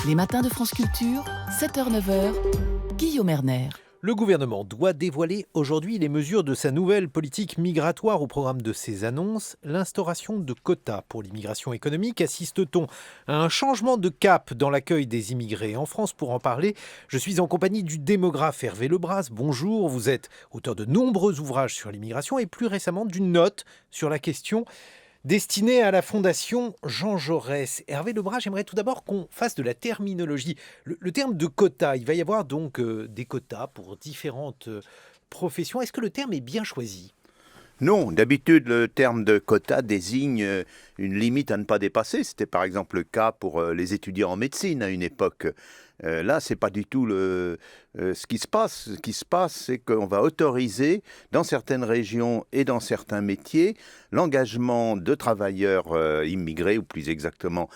Les matins de France Culture, 7h-9h, Guillaume Erner. Le gouvernement doit dévoiler aujourd'hui les mesures de sa nouvelle politique migratoire. Au programme de ses annonces, l'instauration de quotas pour l'immigration économique. Assiste-t-on à un changement de cap dans l'accueil des immigrés en France? Pour en parler, je suis en compagnie du démographe Hervé Lebras. Bonjour, vous êtes auteur de nombreux ouvrages sur l'immigration et plus récemment d'une note sur la question destinée à la Fondation Jean Jaurès. Hervé Lebras, j'aimerais tout d'abord qu'on fasse de la terminologie. Le terme de quota, il va y avoir donc des quotas pour différentes professions. Est-ce que le terme est bien choisi ? Non, d'habitude, le terme de quota désigne une limite à ne pas dépasser. C'était par exemple le cas pour les étudiants en médecine à une époque. Là, ce n'est pas du tout ce qui se passe. Ce qui se passe, c'est qu'on va autoriser dans certaines régions et dans certains métiers l'engagement de travailleurs immigrés, ou plus exactement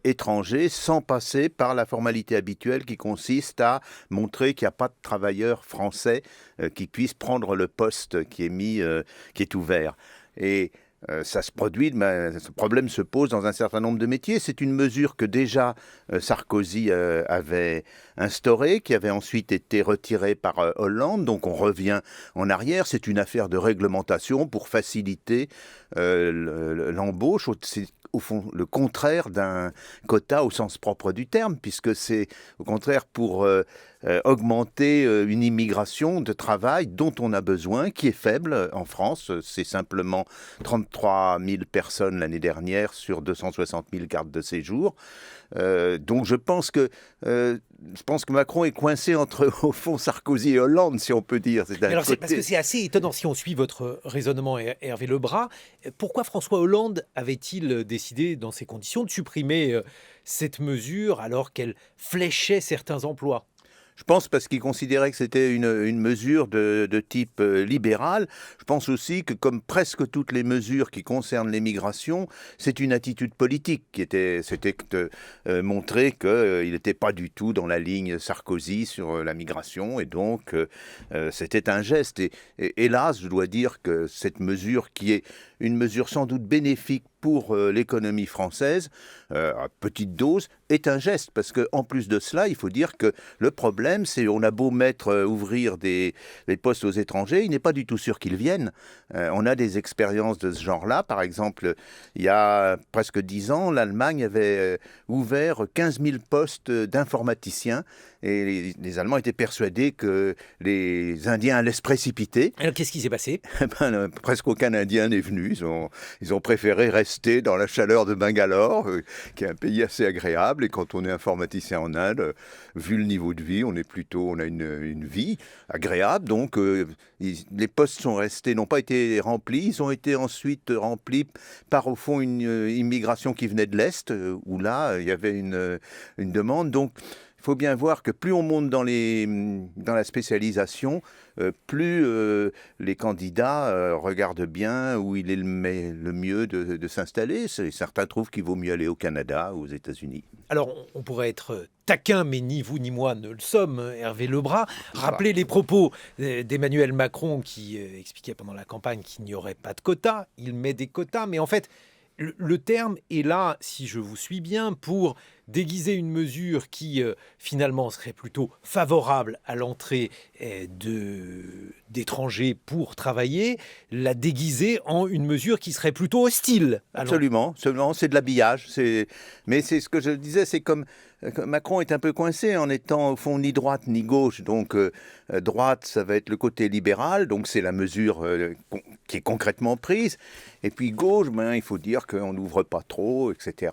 étrangers, sans passer par la formalité habituelle qui consiste à montrer qu'il n'y a pas de travailleurs français qui puissent prendre le poste qui est ouvert. Et ça se produit, ce problème se pose dans un certain nombre de métiers. C'est une mesure que déjà Sarkozy avait instaurée, qui avait ensuite été retirée par Hollande. Donc on revient en arrière. C'est une affaire de réglementation pour faciliter l'embauche. C'est au fond le contraire d'un quota au sens propre du terme, puisque c'est au contraire pour augmenter une immigration de travail dont on a besoin, qui est faible en France. C'est simplement 33 000 personnes l'année dernière sur 260 000 cartes de séjour. Donc je pense que Macron est coincé entre, au fond, Sarkozy et Hollande, si on peut dire. Parce que c'est assez étonnant, si on suit votre raisonnement, Hervé Lebras, pourquoi François Hollande avait-il décidé, dans ces conditions, de supprimer cette mesure alors qu'elle fléchait certains emplois ? Je pense parce qu'il considérait que c'était une mesure de type libéral. Je pense aussi que, comme presque toutes les mesures qui concernent l'immigration, c'est une attitude politique c'était de montrer qu'il n'était pas du tout dans la ligne Sarkozy sur la migration, et donc c'était un geste. Et hélas, je dois dire que cette mesure, qui est une mesure sans doute bénéfique pour l'économie française, à petite dose, est un geste. Parce qu'en plus de cela, il faut dire que le problème, c'est qu'on a beau ouvrir des postes aux étrangers, il n'est pas du tout sûr qu'ils viennent. On a des expériences de ce genre-là. Par exemple, il y a presque 10 ans, l'Allemagne avait ouvert 15 000 postes d'informaticiens. Et les Allemands étaient persuadés que les Indiens allaient se précipiter. Alors qu'est-ce qui s'est passé ? Presque aucun Indien n'est venu. Ils ont préféré rester dans la chaleur de Bangalore, qui est un pays assez agréable. Et quand on est informaticien en Inde, vu le niveau de vie, on a une vie agréable. Donc les postes sont restés, n'ont pas été remplis. Ils ont été ensuite remplis par, au fond, une immigration qui venait de l'Est, où là, il y avait une demande. Donc, il faut bien voir que plus on monte dans la spécialisation, plus les candidats regardent bien où il est le mieux de s'installer. Certains trouvent qu'il vaut mieux aller au Canada ou aux États-Unis. Alors, on pourrait être taquin, mais ni vous ni moi ne le sommes, Hervé Lebras. Rappelez les propos d'Emmanuel Macron qui expliquait pendant la campagne qu'il n'y aurait pas de quotas. Il met des quotas, mais en fait, le terme est là, si je vous suis bien, pour déguiser une mesure qui finalement serait plutôt favorable à l'entrée d'étrangers pour travailler, la déguiser en une mesure qui serait plutôt hostile. Absolument, c'est de l'habillage. Mais c'est ce que je disais, c'est comme Macron est un peu coincé en étant au fond ni droite ni gauche. Donc droite, ça va être le côté libéral, donc c'est la mesure qui est concrètement prise. Et puis gauche, il faut dire qu'on n'ouvre pas trop, etc.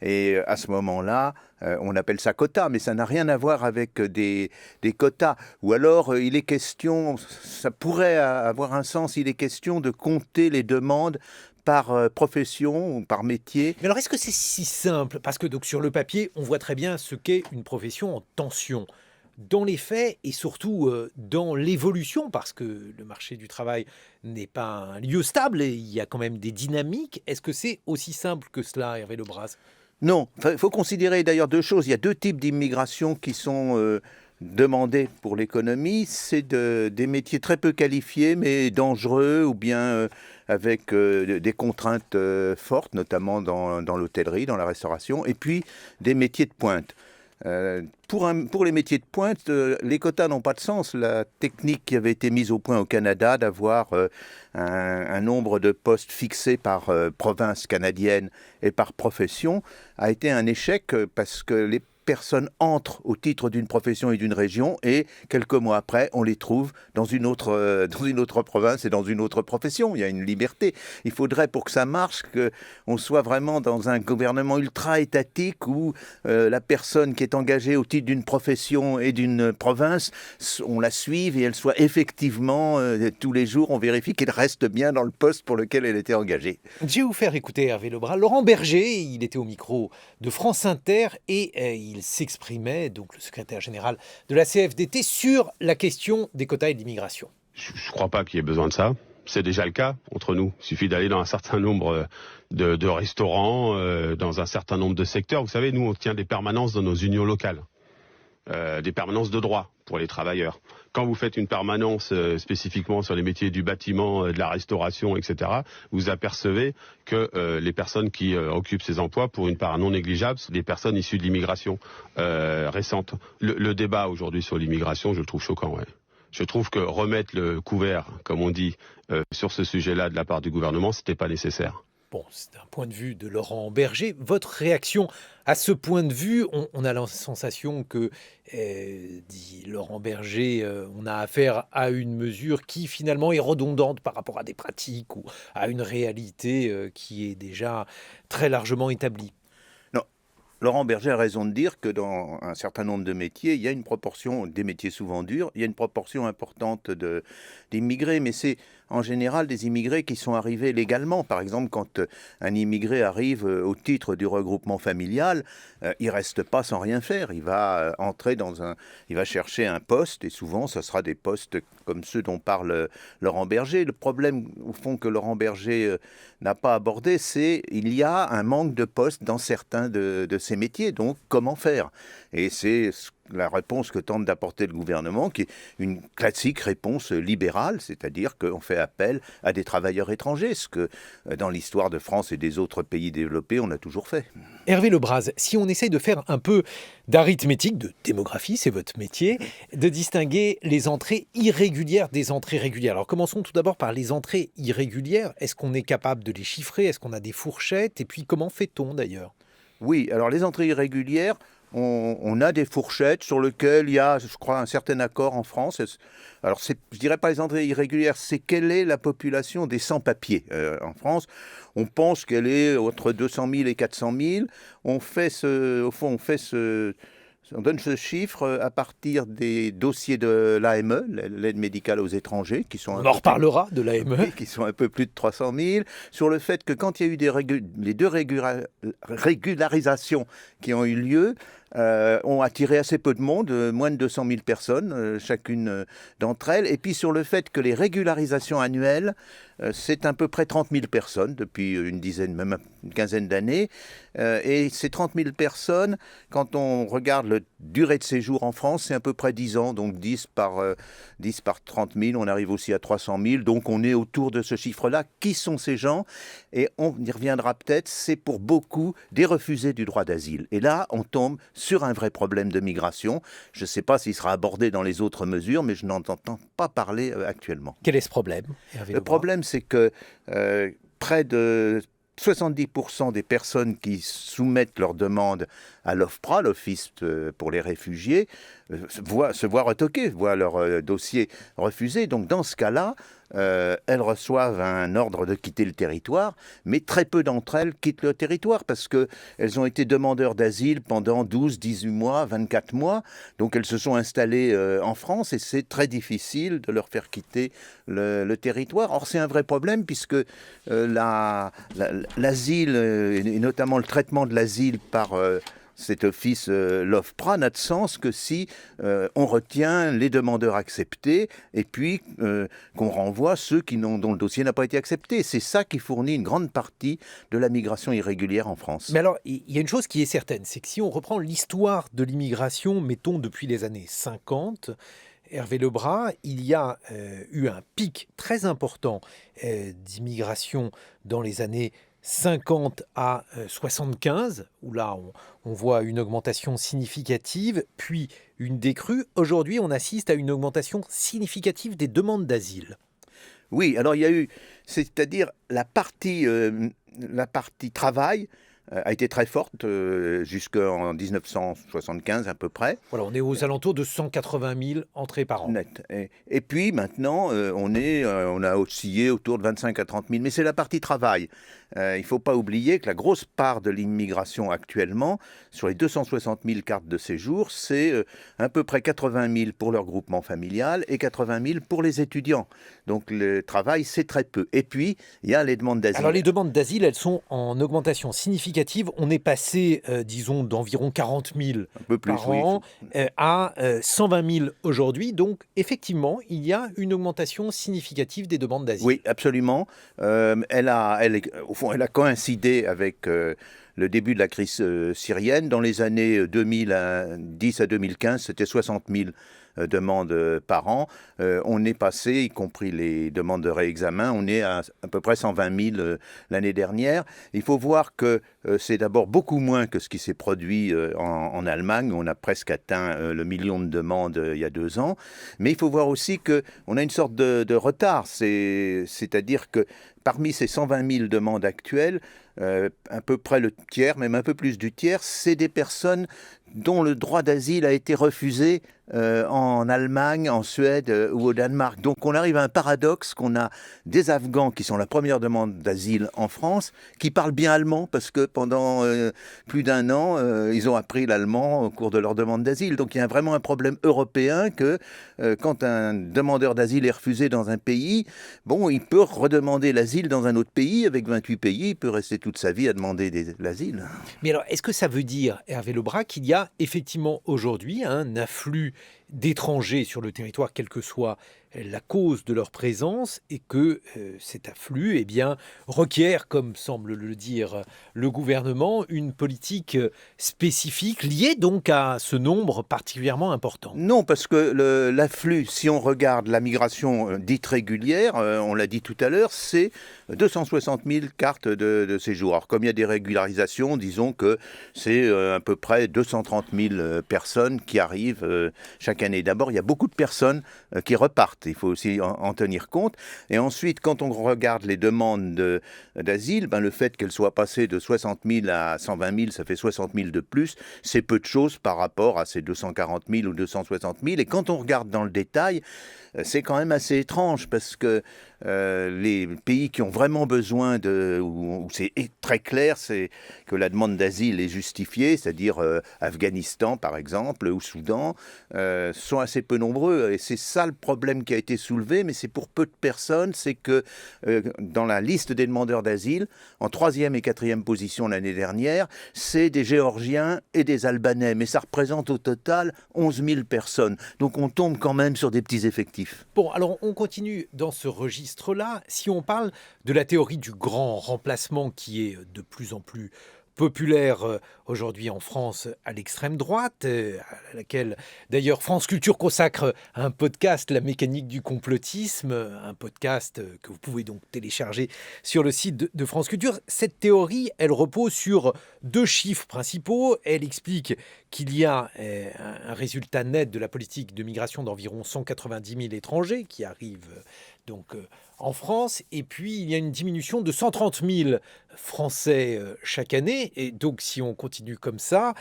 Et à ce moment-là, on appelle ça quota, mais ça n'a rien à voir avec des quotas. Ou alors, il est question, ça pourrait avoir un sens, il est question de compter les demandes par profession ou par métier. Mais alors, est-ce que c'est si simple ? Parce que donc, sur le papier, on voit très bien ce qu'est une profession en tension. Dans les faits et surtout dans l'évolution, parce que le marché du travail n'est pas un lieu stable et il y a quand même des dynamiques, est-ce que c'est aussi simple que cela, Hervé Lebras ? Non, il faut considérer d'ailleurs deux choses. Il y a deux types d'immigration qui sont demandés pour l'économie. C'est des métiers très peu qualifiés mais dangereux, ou bien avec des contraintes fortes, notamment dans l'hôtellerie, dans la restauration, et puis des métiers de pointe. Pour les métiers de pointe, les quotas n'ont pas de sens. La technique qui avait été mise au point au Canada d'avoir un nombre de postes fixés par province canadienne et par profession a été un échec parce que les personnes entrent au titre d'une profession et d'une région et quelques mois après, on les trouve dans une autre province et dans une autre profession. Il y a une liberté. Il faudrait, pour que ça marche, qu'on soit vraiment dans un gouvernement ultra-étatique où la personne qui est engagée au titre d'une profession et d'une province, on la suive et elle soit effectivement, tous les jours, on vérifie qu'elle reste bien dans le poste pour lequel elle était engagée. Je vais vous faire écouter Hervé Lebras. Laurent Berger, il était au micro de France Inter et il s'exprimait, donc le secrétaire général de la CFDT, sur la question des quotas et de l'immigration. Je ne crois pas qu'il y ait besoin de ça. C'est déjà le cas entre nous. Il suffit d'aller dans un certain nombre de restaurants, dans un certain nombre de secteurs. Vous savez, nous, on tient des permanences dans nos unions locales, des permanences de droit pour les travailleurs. Quand vous faites une permanence spécifiquement sur les métiers du bâtiment, de la restauration, etc., vous apercevez que les personnes qui occupent ces emplois, pour une part non négligeable, sont des personnes issues de l'immigration récente. Le débat aujourd'hui sur l'immigration, je le trouve choquant, ouais. Je trouve que remettre le couvert, comme on dit, sur ce sujet-là de la part du gouvernement, c'était pas nécessaire. Bon, c'est un point de vue de Laurent Berger. Votre réaction à ce point de vue, on a la sensation que, dit Laurent Berger, on a affaire à une mesure qui finalement est redondante par rapport à des pratiques ou à une réalité qui est déjà très largement établie. Non, Laurent Berger a raison de dire que dans un certain nombre de métiers, il y a une proportion, des métiers souvent durs, il y a une proportion importante d'immigrés, mais c'est en général des immigrés qui sont arrivés légalement. Par exemple, quand un immigré arrive au titre du regroupement familial, il reste pas sans rien faire. Il va entrer il va chercher un poste, et souvent, ce sera des postes comme ceux dont parle Laurent Berger. Le problème, au fond, que Laurent Berger n'a pas abordé, c'est qu'il y a un manque de postes dans certains de ces métiers. Donc, comment faire ? Et c'est la réponse que tente d'apporter le gouvernement, qui est une classique réponse libérale, c'est-à-dire qu'on fait appel à des travailleurs étrangers, ce que dans l'histoire de France et des autres pays développés, on a toujours fait. Hervé Lebras, si on essaye de faire un peu d'arithmétique, de démographie, c'est votre métier, de distinguer les entrées irrégulières des entrées régulières. Alors commençons tout d'abord par les entrées irrégulières. Est-ce qu'on est capable de les chiffrer ? Est-ce qu'on a des fourchettes ? Et puis comment fait-on d'ailleurs ? Oui, alors les entrées irrégulières, on a des fourchettes sur lesquelles il y a, je crois, un certain accord en France. Alors, je dirais pas les entrées irrégulières, c'est quelle est la population des sans-papiers en France. On pense qu'elle est entre 200 000 et 400 000. On donne ce chiffre à partir des dossiers de l'AME, l'aide médicale aux étrangers, qui sont on en reparlera de l'AME, qui sont un peu plus de 300 000, sur le fait que quand il y a eu les deux régularisations qui ont eu lieu, ont attiré assez peu de monde, moins de 200 000 personnes, chacune d'entre elles. Et puis sur le fait que les régularisations annuelles, c'est à peu près 30 000 personnes depuis une dizaine, même une quinzaine d'années. Et ces 30 000 personnes, quand on regarde la durée de séjour en France, c'est à peu près 10 ans. Donc 10 par 30 000, on arrive aussi à 300 000. Donc on est autour de ce chiffre-là. Qui sont ces gens ? Et on y reviendra peut-être, c'est pour beaucoup des refusés du droit d'asile. Et là, on tombe sur un vrai problème de migration. Je ne sais pas s'il sera abordé dans les autres mesures, mais je n'en entends pas parler actuellement. Quel est ce problème, Hervé Lebras ? Le problème, c'est que près de 70% des personnes qui soumettent leur demande à l'OFPRA, l'Office pour les réfugiés, se voient retoquer, voient leur dossier refusé. Donc dans ce cas-là, elles reçoivent un ordre de quitter le territoire, mais très peu d'entre elles quittent le territoire parce qu'elles ont été demandeurs d'asile pendant 12, 18 mois, 24 mois. Donc elles se sont installées en France et c'est très difficile de leur faire quitter le territoire. Or c'est un vrai problème puisque l'asile, et notamment le traitement de l'asile par cet office, l'OFPRA, n'a de sens que si on retient les demandeurs acceptés et puis qu'on renvoie ceux dont le dossier n'a pas été accepté. C'est ça qui fournit une grande partie de la migration irrégulière en France. Mais alors, il y a une chose qui est certaine, c'est que si on reprend l'histoire de l'immigration, mettons depuis les années 50, Hervé Lebras, il y a eu un pic très important d'immigration dans les années 50 à 75, où là on voit une augmentation significative, puis une décrue. Aujourd'hui, on assiste à une augmentation significative des demandes d'asile. Oui, alors il y a eu, c'est-à-dire la partie travail a été très forte jusqu'en 1975 à peu près. Voilà, on est aux alentours de 180 000 entrées par an. Net. Et puis maintenant, on a oscillé autour de 25 à 30 000, mais c'est la partie travail. Il ne faut pas oublier que la grosse part de l'immigration actuellement, sur les 260 000 cartes de séjour, c'est à peu près 80 000 pour leur groupement familial et 80 000 pour les étudiants. Donc le travail, c'est très peu. Et puis, il y a les demandes d'asile. Alors les demandes d'asile, elles sont en augmentation significative. On est passé, disons, d'environ 40 000 Un peu plus, par oui. an à 120 000 aujourd'hui. Donc effectivement, il y a une augmentation significative des demandes d'asile. Oui, absolument. Au fond, elle a coïncidé avec le début de la crise syrienne. Dans les années 2010 à 2015, c'était 60 000 demandes par an. On est passé, y compris les demandes de réexamen, on est à peu près 120 000 l'année dernière. Il faut voir que c'est d'abord beaucoup moins que ce qui s'est produit en Allemagne. On a presque atteint le million de demandes il y a 2 ans. Mais il faut voir aussi qu'on a une sorte de retard. C'est-à-dire que parmi ces 120 000 demandes actuelles, à peu près le tiers, même un peu plus du tiers, c'est des personnes dont le droit d'asile a été refusé en Allemagne, en Suède ou au Danemark. Donc on arrive à un paradoxe qu'on a des Afghans qui sont la première demande d'asile en France, qui parlent bien allemand parce que pendant plus d'1 an, ils ont appris l'allemand au cours de leur demande d'asile. Donc il y a vraiment un problème européen que quand un demandeur d'asile est refusé dans un pays, bon, il peut redemander l'asile dans un autre pays. Avec 28 pays, il peut rester toute sa vie à demander l'asile. Mais alors, est-ce que ça veut dire, Hervé Lebras, qu'il y a effectivement aujourd'hui un afflux d'étrangers sur le territoire, quelle que soit la cause de leur présence, et que cet afflux eh bien, requiert, comme semble le dire le gouvernement, une politique spécifique liée donc à ce nombre particulièrement important? Non, parce que l'afflux, si on regarde la migration dite régulière, on l'a dit tout à l'heure, c'est 260 000 cartes de séjour. Alors comme il y a des régularisations, disons que c'est à peu près 230 000 personnes qui arrivent chaque année. D'abord, il y a beaucoup de personnes qui repartent. Il faut aussi en tenir compte. Et ensuite, quand on regarde les demandes d'asile, ben, le fait qu'elles soient passées de 60 000 à 120 000, ça fait 60 000 de plus. C'est peu de choses par rapport à ces 240 000 ou 260 000. Et quand on regarde dans le détail, c'est quand même assez étrange parce que les pays qui ont vraiment besoin où c'est très clair, c'est que la demande d'asile est justifiée, c'est-à-dire Afghanistan par exemple ou Soudan, sont assez peu nombreux. Et c'est ça le problème qui a été soulevé, mais c'est pour peu de personnes. C'est que dans la liste des demandeurs d'asile, en 3e et 4e position l'année dernière, c'est des Géorgiens et des Albanais. Mais ça représente au total 11 000 personnes. Donc on tombe quand même sur des petits effectifs. Bon, alors on continue dans ce registre-là. Si on parle de la théorie du grand remplacement qui est de plus en plus populaire aujourd'hui en France à l'extrême droite, à laquelle d'ailleurs France Culture consacre un podcast, La mécanique du complotisme, un podcast que vous pouvez donc télécharger sur le site de France Culture. Cette théorie, elle repose sur 2 chiffres principaux. Elle explique qu'il y a un résultat net de la politique de migration d'environ 190 000 étrangers qui arrivent donc en France, et puis il y a une diminution de 130 000 Français chaque année, et donc si on continue comme ça,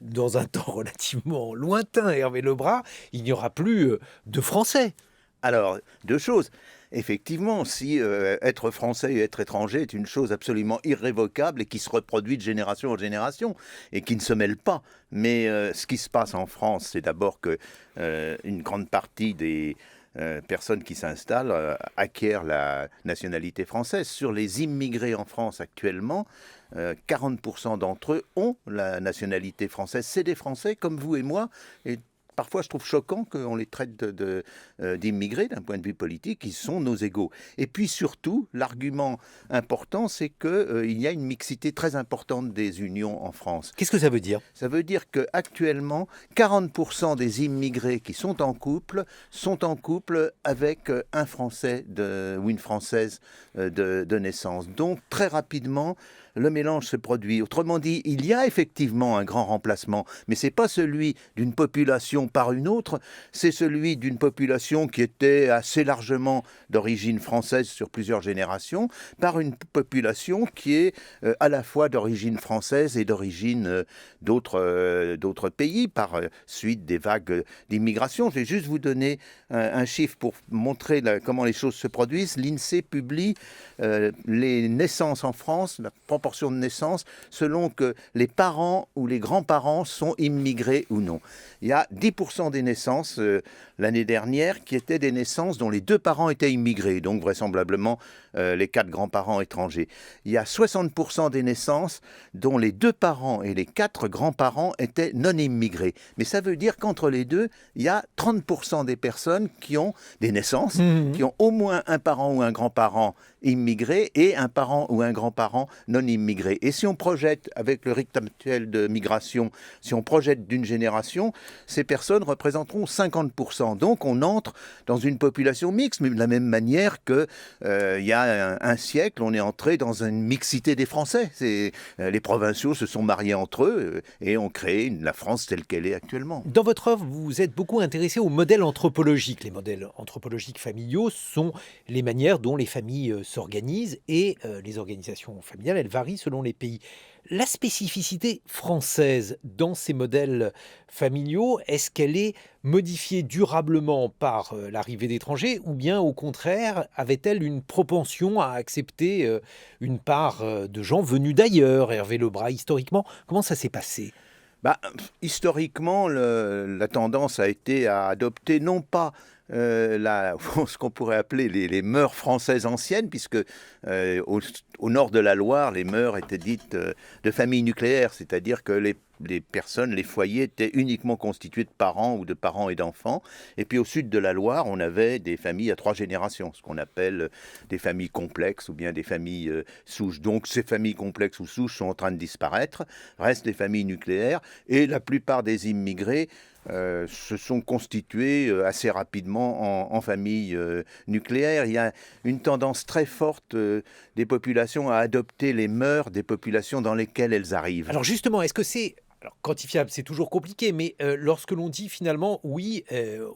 dans un temps relativement lointain, Hervé Lebras, il n'y aura plus de Français. Alors, 2 choses. Effectivement, si être français et être étranger est une chose absolument irrévocable et qui se reproduit de génération en génération et qui ne se mêle pas. Mais ce qui se passe en France, c'est d'abord que une grande partie des personnes qui s'installent acquièrent la nationalité française. Sur les immigrés en France actuellement, 40% d'entre eux ont la nationalité française. C'est des Français comme vous et moi, et parfois je trouve choquant qu'on les traite d'immigrés d'un point de vue politique. Ils sont nos égaux. Et puis surtout, l'argument important, c'est qu'il y a une mixité très importante des unions en France. Qu'est-ce que ça veut dire? Ça veut dire qu'actuellement, 40% des immigrés qui sont en couple avec un Français ou une Française de naissance. Donc très rapidement, le mélange se produit. Autrement dit, il y a effectivement un grand remplacement, mais ce n'est pas celui d'une population par une autre, c'est celui d'une population qui était assez largement d'origine française sur plusieurs générations, par une population qui est à la fois d'origine française et d'origine d'autres pays, par suite des vagues d'immigration. Je vais juste vous donner un chiffre pour montrer comment les choses se produisent. L'INSEE publie les naissances en France, la proportion de naissances, selon que les parents ou les grands-parents sont immigrés ou non. Il y a 10% des naissances l'année dernière qui étaient des naissances dont les 2 parents étaient immigrés, donc vraisemblablement les 4 grands-parents étrangers. Il y a 60% des naissances dont les 2 parents et les 4 grands-parents étaient non immigrés. Mais ça veut dire qu'entre les deux, il y a 30% des personnes qui ont des naissances, qui ont au moins un parent ou un grand-parent immigré et un parent ou un grand-parent non immigré. Et si on projette, avec le rythme actuel de migration, si on projette d'une génération, ces personnes représenteront 50%. Donc on entre dans une population mixte, mais de la même manière que il y a un siècle, on est entré dans une mixité des Français. Les provinciaux se sont mariés entre eux et ont créé la France telle qu'elle est actuellement. Dans votre œuvre, vous vous êtes beaucoup intéressé aux modèles anthropologiques. Les modèles anthropologiques familiaux sont les manières dont les familles s'organisent et les organisations familiales, elles varient selon les pays. La spécificité française dans ces modèles familiaux, est-ce qu'elle est modifiée durablement par l'arrivée d'étrangers ou bien au contraire avait-elle une propension à accepter une part de gens venus d'ailleurs? Hervé Lebras, historiquement, comment ça s'est passé? Historiquement, la tendance a été à adopter non pas ce qu'on pourrait appeler les mœurs françaises anciennes, puisque au nord de la Loire, les mœurs étaient dites de famille nucléaire, c'est-à-dire que les personnes, les foyers étaient uniquement constitués de parents ou de parents et d'enfants. Et puis au sud de la Loire, on avait des familles à 3 générations, ce qu'on appelle des familles complexes ou bien des familles souches. Donc ces familles complexes ou souches sont en train de disparaître, restent les familles nucléaires, et la plupart des immigrés se sont constitués assez rapidement en famille nucléaire. Il y a une tendance très forte des populations à adopter les mœurs des populations dans lesquelles elles arrivent. Alors justement, est-ce que c'est... Alors, quantifiable, c'est toujours compliqué, mais lorsque l'on dit finalement, oui,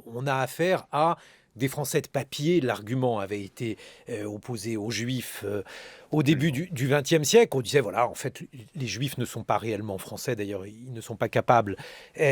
on a affaire à des Français de papier, l'argument avait été opposé aux Juifs au début du XXe siècle. On disait, voilà, en fait, les Juifs ne sont pas réellement français, d'ailleurs, ils ne sont pas capables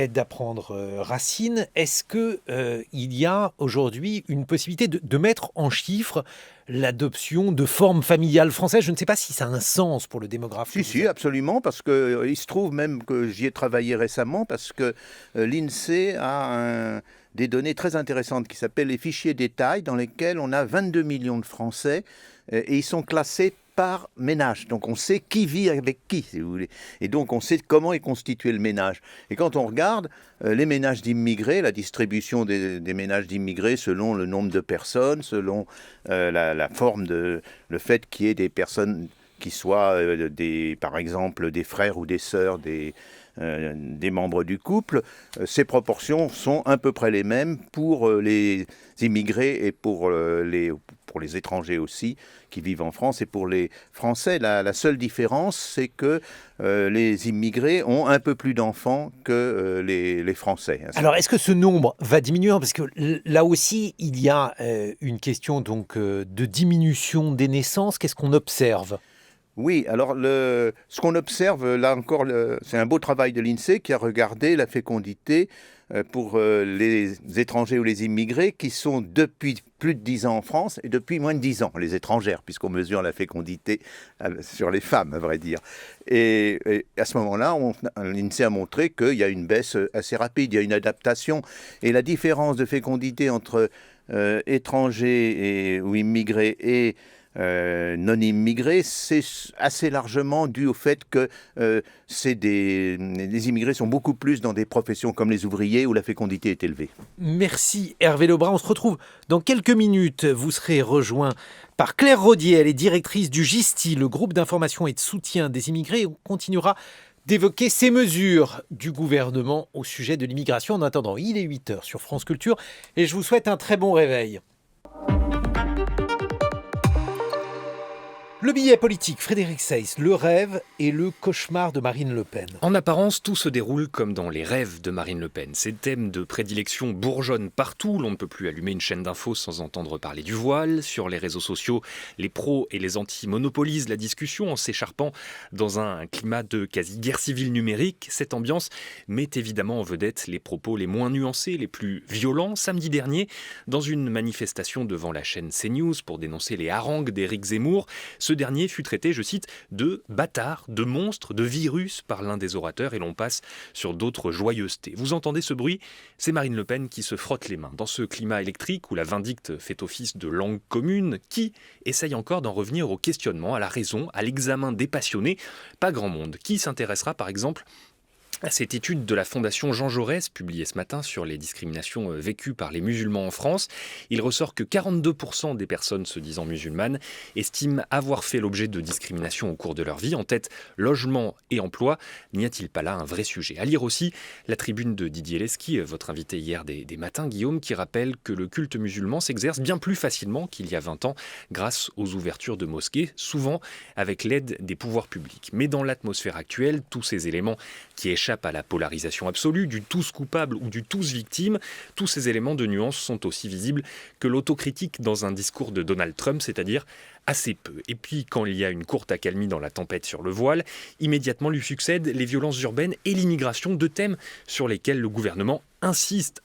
d'apprendre Racine. Est-ce qu'il y a aujourd'hui une possibilité de mettre en chiffres l'adoption de formes familiales françaises? Je ne sais pas si ça a un sens pour le démographe. Si, absolument, parce qu'il se trouve même que j'y ai travaillé récemment, parce que l'INSEE a des données très intéressantes qui s'appellent les fichiers détails, dans lesquels on a 22 millions de Français, et ils sont classés par ménage. Donc on sait qui vit avec qui, si vous voulez. Et donc on sait comment est constitué le ménage. Et quand on regarde les ménages d'immigrés, la distribution des ménages d'immigrés selon le nombre de personnes, selon la forme le fait qu'il y ait des personnes qui soient par exemple des frères ou des sœurs, des membres du couple, ces proportions sont à peu près les mêmes pour les immigrés et pour les étrangers aussi qui vivent en France et pour les Français. La seule différence, c'est que les immigrés ont un peu plus d'enfants que les Français. Alors, est-ce que ce nombre va diminuer? Parce que là aussi, il y a une question donc, de diminution des naissances. Qu'est-ce qu'on observe? Oui, alors ce qu'on observe, là encore, c'est un beau travail de l'INSEE qui a regardé la fécondité pour les étrangers ou les immigrés qui sont depuis plus de 10 ans en France et depuis moins de 10 ans, les étrangères, puisqu'on mesure la fécondité sur les femmes, à vrai dire. Et à ce moment-là, l'INSEE a montré qu'il y a une baisse assez rapide, il y a une adaptation. Et la différence de fécondité entre étrangers ou immigrés et non immigrés, c'est assez largement dû au fait que les immigrés sont beaucoup plus dans des professions comme les ouvriers où la fécondité est élevée. Merci Hervé Lebrun. On se retrouve dans quelques minutes. Vous serez rejoint par Claire Rodier. Elle est directrice du GISTI, le groupe d'information et de soutien des immigrés. On continuera d'évoquer ces mesures du gouvernement au sujet de l'immigration. En attendant, il est 8h sur France Culture et je vous souhaite un très bon réveil. Le billet politique, Frédéric Seyss, le rêve et le cauchemar de Marine Le Pen. En apparence, tout se déroule comme dans les rêves de Marine Le Pen. Ses thèmes de prédilection bourgeonnent partout. L'on ne peut plus allumer une chaîne d'infos sans entendre parler du voile. Sur les réseaux sociaux, les pros et les antis monopolisent la discussion en s'écharpant dans un climat de quasi-guerre civile numérique. Cette ambiance met évidemment en vedette les propos les moins nuancés, les plus violents. Samedi dernier, dans une manifestation devant la chaîne CNews pour dénoncer les harangues d'Éric Zemmour, ce dernier fut traité, je cite, de bâtard, de monstre, de virus par l'un des orateurs et l'on passe sur d'autres joyeusetés. Vous entendez ce bruit ? C'est Marine Le Pen qui se frotte les mains. Dans ce climat électrique où la vindicte fait office de langue commune, qui essaye encore d'en revenir au questionnement, à la raison, à l'examen dépassionné ? Pas grand monde. Qui s'intéressera par exemple à cette étude de la Fondation Jean Jaurès, publiée ce matin sur les discriminations vécues par les musulmans en France, il ressort que 42% des personnes se disant musulmanes estiment avoir fait l'objet de discrimination au cours de leur vie. En tête, logement et emploi, n'y a-t-il pas là un vrai sujet ? À lire aussi la tribune de Didier Lesky, votre invité hier des matins, Guillaume, qui rappelle que le culte musulman s'exerce bien plus facilement qu'il y a 20 ans grâce aux ouvertures de mosquées, souvent avec l'aide des pouvoirs publics. Mais dans l'atmosphère actuelle, tous ces éléments qui échappent à la polarisation absolue, du tous coupable ou du tous victime, tous ces éléments de nuance sont aussi visibles que l'autocritique dans un discours de Donald Trump, c'est-à-dire assez peu. Et puis, quand il y a une courte accalmie dans la tempête sur le voile, immédiatement lui succèdent les violences urbaines et l'immigration, deux thèmes sur lesquels le gouvernement insiste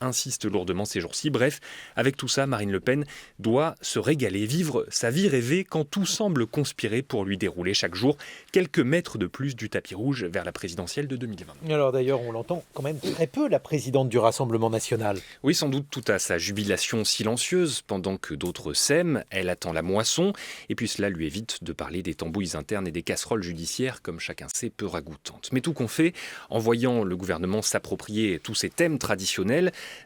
lourdement ces jours-ci. Bref, avec tout ça, Marine Le Pen doit se régaler, vivre sa vie rêvée quand tout semble conspirer pour lui dérouler chaque jour quelques mètres de plus du tapis rouge vers la présidentielle de 2020. Alors d'ailleurs, on l'entend quand même très peu, la présidente du Rassemblement national. Oui, sans doute tout à sa jubilation silencieuse, pendant que d'autres sèment, elle attend la moisson, et puis cela lui évite de parler des tambouilles internes et des casseroles judiciaires, comme chacun sait, peu ragoûtantes. Mais tout qu'on fait, en voyant le gouvernement s'approprier tous ces thèmes traditionnels,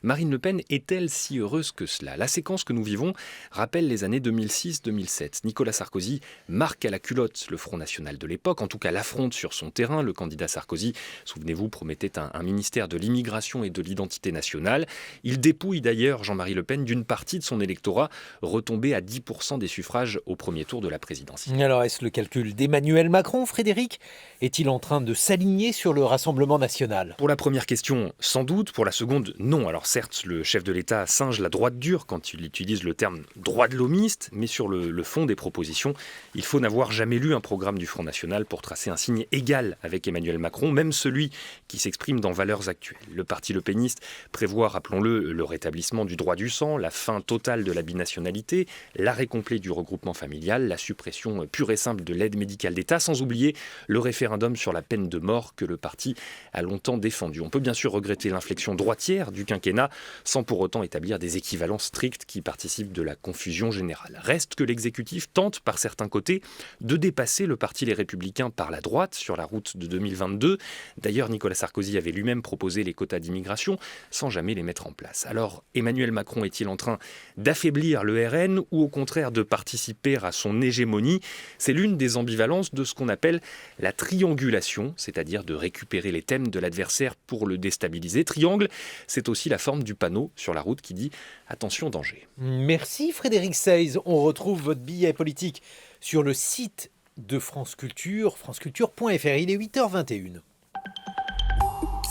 Marine Le Pen est-elle si heureuse que cela ? La séquence que nous vivons rappelle les années 2006-2007. Nicolas Sarkozy marque à la culotte le Front National de l'époque, en tout cas l'affronte sur son terrain. Le candidat Sarkozy, souvenez-vous, promettait un ministère de l'immigration et de l'identité nationale. Il dépouille d'ailleurs Jean-Marie Le Pen d'une partie de son électorat, retombé à 10% des suffrages au premier tour de la présidentielle. Alors est-ce le calcul d'Emmanuel Macron, Frédéric ? Est-il en train de s'aligner sur le Rassemblement national ? Pour la première question, sans doute. Pour la seconde, non. Alors certes, le chef de l'État singe la droite dure quand il utilise le terme droit de l'homiste, mais sur le fond des propositions, il faut n'avoir jamais lu un programme du Front National pour tracer un signe égal avec Emmanuel Macron, même celui qui s'exprime dans Valeurs actuelles. Le parti lepéniste prévoit, rappelons-le, le rétablissement du droit du sang, la fin totale de la binationalité, l'arrêt complet du regroupement familial, la suppression pure et simple de l'aide médicale d'État, sans oublier le référendum sur la peine de mort que le parti a longtemps défendu. On peut bien sûr regretter l'inflexion droitière du quinquennat sans pour autant établir des équivalences strictes qui participent de la confusion générale. Reste que l'exécutif tente par certains côtés de dépasser le parti Les Républicains par la droite sur la route de 2022. D'ailleurs, Nicolas Sarkozy avait lui-même proposé les quotas d'immigration sans jamais les mettre en place. Alors, Emmanuel Macron est-il en train d'affaiblir le RN ou au contraire de participer à son hégémonie ? C'est l'une des ambivalences de ce qu'on appelle la triangulation, c'est-à-dire de récupérer les thèmes de l'adversaire pour le déstabiliser. Triangle, c'est aussi la forme du panneau sur la route qui dit « Attention, danger ». Merci Frédéric Seyss. On retrouve votre billet politique sur le site de France Culture, franceculture.fr. Il est 8h21.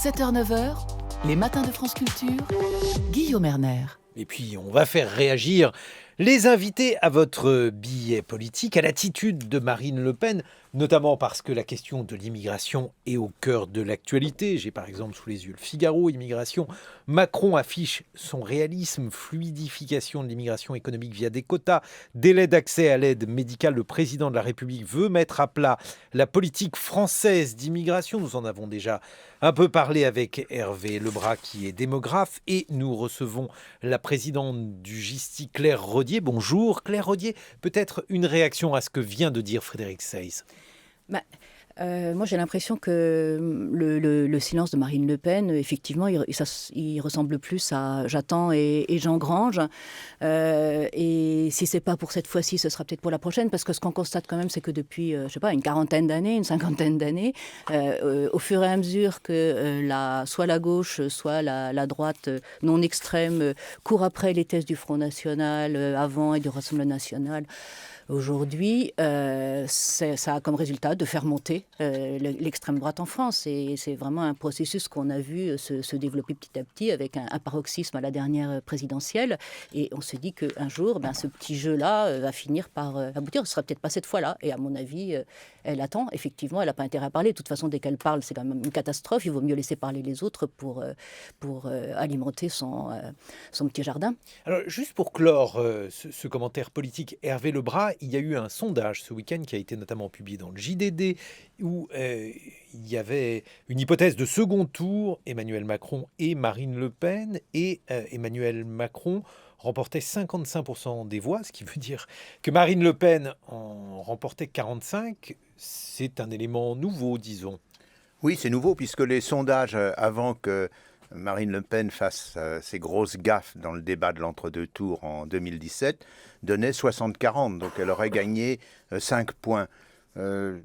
7h-9h, les matins de France Culture, Guillaume Erner. Et puis on va faire réagir les invités à votre billet politique, à l'attitude de Marine Le Pen notamment parce que la question de l'immigration est au cœur de l'actualité. J'ai par exemple sous les yeux le Figaro, immigration. Macron affiche son réalisme, fluidification de l'immigration économique via des quotas, délai d'accès à l'aide médicale. Le président de la République veut mettre à plat la politique française d'immigration. Nous en avons déjà un peu parlé avec Hervé Lebras qui est démographe et nous recevons la présidente du GISTI, Claire Rodier. Bonjour Claire Rodier, peut-être une réaction à ce que vient de dire Frédéric Seyss. Moi, j'ai l'impression que le silence de Marine Le Pen, effectivement, il ressemble plus à J'attends et j'engrange. Et si c'est pas pour cette fois-ci, ce sera peut-être pour la prochaine, parce que ce qu'on constate quand même, c'est que depuis, je sais pas, une quarantaine d'années, une cinquantaine d'années, au fur et à mesure que soit la gauche, soit la droite non extrême court après les thèses du Front National avant et du Rassemblement National. Aujourd'hui, ça a comme résultat de faire monter l'extrême droite en France. Et c'est vraiment un processus qu'on a vu se développer petit à petit avec un paroxysme à la dernière présidentielle. Et on se dit qu'un jour, ce petit jeu-là va finir par aboutir. Ce ne sera peut-être pas cette fois-là. Et à mon avis, elle attend. Effectivement, elle n'a pas intérêt à parler. De toute façon, dès qu'elle parle, c'est quand même une catastrophe. Il vaut mieux laisser parler les autres pour alimenter son petit jardin. Alors, juste pour clore ce commentaire politique, Hervé Lebras, il y a eu un sondage ce week-end qui a été notamment publié dans le JDD où il y avait une hypothèse de second tour, Emmanuel Macron et Marine Le Pen, et Emmanuel Macron remportait 55% des voix, ce qui veut dire que Marine Le Pen en remportait 45%. C'est un élément nouveau, disons. Oui, c'est nouveau puisque les sondages avant que Marine Le Pen fasse ses grosses gaffes dans le débat de l'entre-deux tours en 2017, donnait 60-40, donc elle aurait gagné 5 points. Je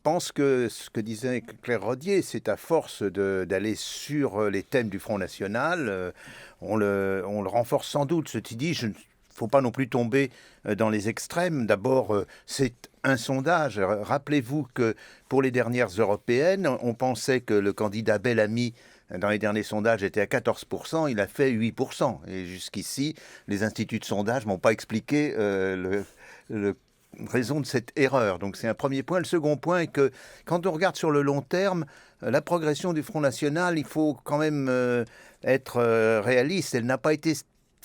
pense que ce que disait Claire Rodier, c'est à force d'aller sur les thèmes du Front National, on le renforce sans doute. Ceci dit, il ne faut pas non plus tomber dans les extrêmes. D'abord, c'est un sondage. Rappelez-vous que pour les dernières européennes, on pensait que le candidat Bellamy dans les derniers sondages était à 14%, il a fait 8%. Et jusqu'ici, les instituts de sondage m'ont pas expliqué le raison de cette erreur. Donc c'est un premier point. Le second point est que quand on regarde sur le long terme, la progression du Front National, il faut quand même être réaliste. Elle n'a pas été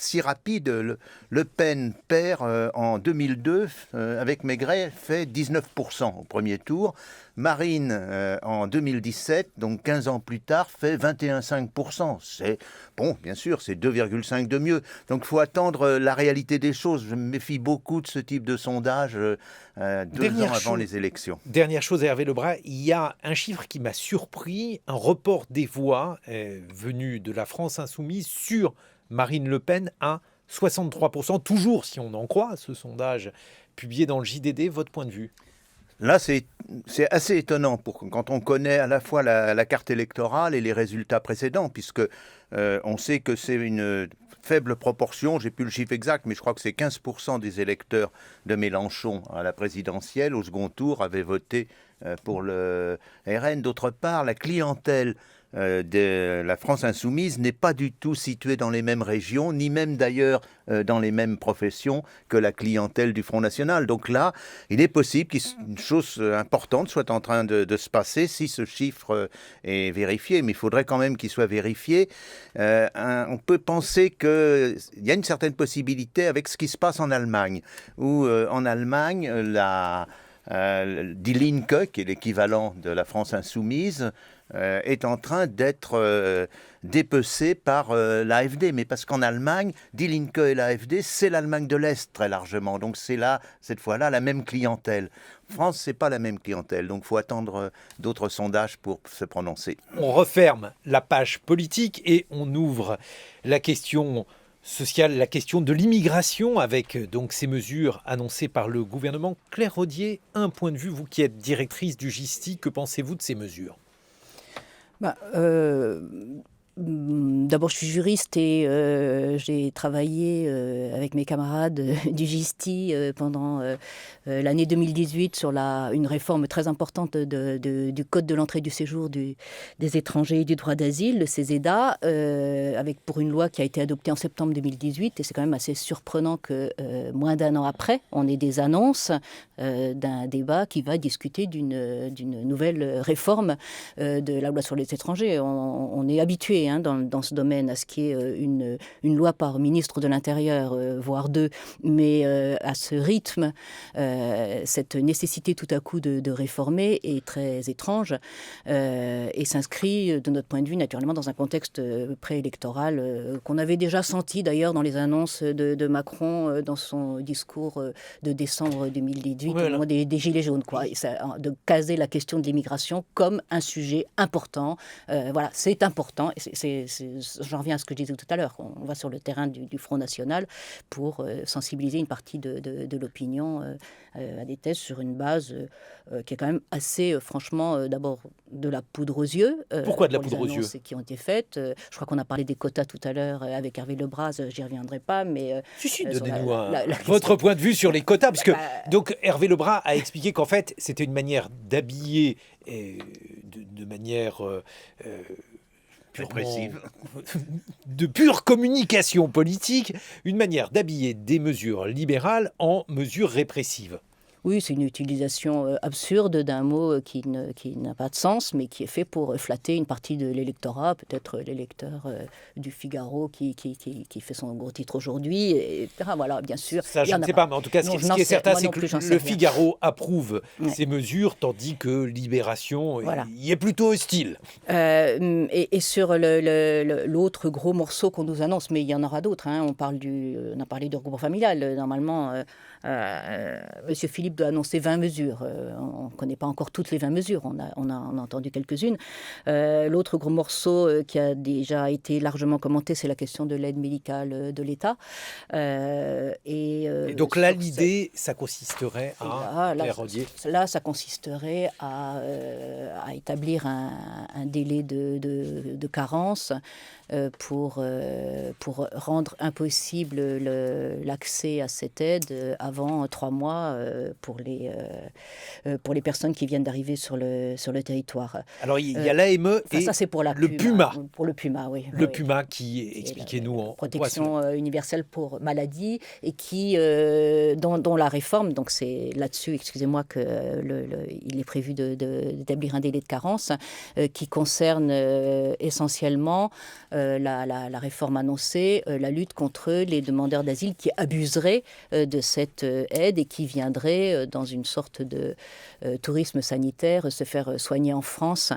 si rapide. Le Pen perd en 2002, avec Maigret, fait 19% au premier tour. Marine, en 2017, donc 15 ans plus tard, fait 21,5%. C'est, bon, bien sûr, c'est 2,5 de mieux. Donc il faut attendre la réalité des choses. Je me méfie beaucoup de ce type de sondage 2 ans avant les élections. Dernière chose, Hervé Lebras, il y a un chiffre qui m'a surpris, un report des voix venu de la France insoumise sur Marine Le Pen à 63%, toujours si on en croit ce sondage publié dans le JDD. Votre point de vue ? Là, c'est assez étonnant quand on connaît à la fois la carte électorale et les résultats précédents, puisque on sait que c'est une faible proportion, j'ai plus le chiffre exact, mais je crois que c'est 15% des électeurs de Mélenchon à la présidentielle, au second tour, avaient voté pour le RN. D'autre part, la clientèle de la France insoumise n'est pas du tout située dans les mêmes régions, ni même d'ailleurs dans les mêmes professions que la clientèle du Front National. Donc là, il est possible qu'une chose importante soit en train de se passer si ce chiffre est vérifié, mais il faudrait quand même qu'il soit vérifié. On peut penser qu'il y a une certaine possibilité avec ce qui se passe en Allemagne, où en Allemagne, Die Linke, qui est l'équivalent de la France insoumise, est en train d'être dépecé par l'AfD. Mais parce qu'en Allemagne, Die Linke et l'AfD, c'est l'Allemagne de l'Est très largement. Donc c'est là, cette fois-là, la même clientèle. En France, c'est pas la même clientèle. Donc il faut attendre d'autres sondages pour se prononcer. On referme la page politique et on ouvre la question sociale, la question de l'immigration avec donc ces mesures annoncées par le gouvernement. Claire Rodier, un point de vue, vous qui êtes directrice du GISTI, que pensez-vous de ces mesures ? D'abord, je suis juriste et j'ai travaillé avec mes camarades du GISTI pendant l'année 2018 sur une réforme très importante du Code de l'entrée et du séjour des étrangers et du droit d'asile, le CESEDA, avec pour une loi qui a été adoptée en septembre 2018. Et c'est quand même assez surprenant que moins d'un an après, on ait des annonces d'un débat qui va discuter d'une nouvelle réforme de la loi sur les étrangers. On est habitué dans ce domaine à ce qu'il y ait une loi par ministre de l'Intérieur, voire deux, mais à ce rythme, cette nécessité tout à coup de réformer est très étrange et s'inscrit de notre point de vue naturellement dans un contexte préélectoral qu'on avait déjà senti d'ailleurs dans les annonces de Macron dans son discours de décembre 2018 au moment des Gilets jaunes, de caser la question de l'immigration comme un sujet important. Voilà, c'est important. J'en reviens à ce que je disais tout à l'heure. On va sur le terrain du Front National pour sensibiliser une partie de l'opinion à des thèses sur une base qui est quand même assez, franchement, d'abord de la poudre aux yeux. Pourquoi de la poudre aux yeux qui ont été faites. Je crois qu'on a parlé des quotas tout à l'heure avec Hervé Lebras, j'y reviendrai pas, mais... donnez-nous votre point de vue sur les quotas, parce que donc, Hervé Lebras a expliqué qu'en fait, c'était une manière d'habiller de manière... répressive. De pure communication politique, une manière d'habiller des mesures libérales en mesures répressives. Oui, c'est une utilisation absurde d'un mot qui n'a pas de sens, mais qui est fait pour flatter une partie de l'électorat, peut-être l'électeur du Figaro qui fait son gros titre aujourd'hui, etc. Voilà, bien sûr. Ça, je ne sais pas, mais en tout cas, ce qui est certain, c'est que le Figaro approuve ces mesures, tandis que Libération y est plutôt hostile. Et sur l'autre gros morceau qu'on nous annonce, mais il y en aura d'autres, on a parlé du regroupement familial, normalement... Monsieur Philippe doit annoncer 20 mesures. On ne connaît pas encore toutes les 20 mesures, on a entendu quelques-unes. L'autre gros morceau qui a déjà été largement commenté, c'est la question de l'aide médicale de l'État. Et donc là, l'idée, ça consisterait à... ça consisterait à établir un délai de carence pour rendre impossible l'accès à cette aide avant 3 mois pour les personnes qui viennent d'arriver sur le territoire. Alors il y a l'AME et ça, c'est pour le PUMA. Pour le PUMA, oui. Le PUMA qui, expliquez-nous en protection universelle pour maladie et dont la réforme, donc c'est là-dessus, excusez-moi, il est prévu d'établir un délai de carence qui concerne essentiellement la réforme annoncée, la lutte contre les demandeurs d'asile qui abuseraient de cette aide et qui viendraient dans une sorte de tourisme sanitaire se faire soigner en France